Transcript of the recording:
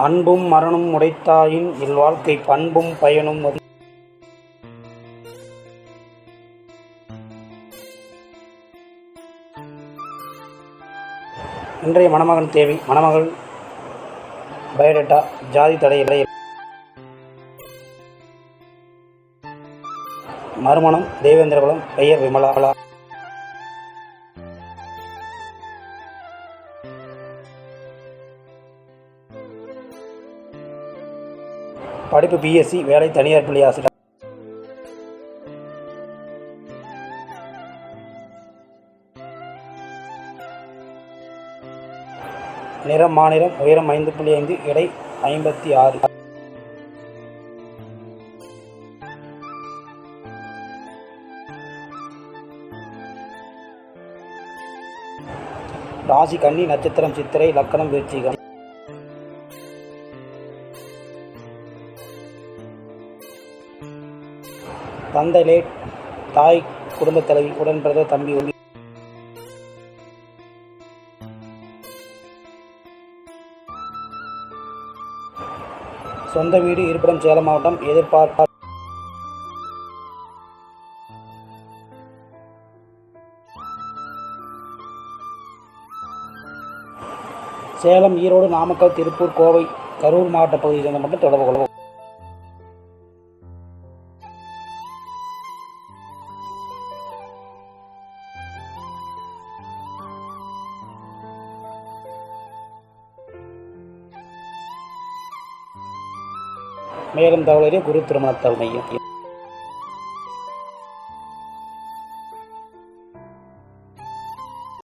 அன்பும் மரணம் உடைத்தாயின் இல்வாழ்க்கை பண்பும் பயனும் அது. இன்றைய மணமகன் தேவை. மணமகள் பயோடேட்டா. ஜாதி தடை. மறுமணம் தேவேந்திரகுலம். பெயர் விமலா. படிப்பு பிஎஸ்சி. வேலை தனியார் பள்ளி ஆசிரியர். நிறம் மாநிறம். உயரம் 5.5. எடை 56. ராசி கன்னி. நட்சத்திரம் சித்திரை. லக்கணம் விருச்சிகம். தந்தை லேட். தாய் குடும்பத் தலைவி. உடன் பிறந்த தம்பி. சொந்த வீடு. இருப்பிடம் சேலம் மாவட்டம். எதிர்பார்ப்பு சேலம், ஈரோடு, நாமக்கல், திருப்பூர், கோவை, கரூர் மாவட்ட பகுதியை சேர்ந்த மட்டும் தொடர்பு கொள்வோம். மேலும் தகவலறிய குரு திருமண மையம்.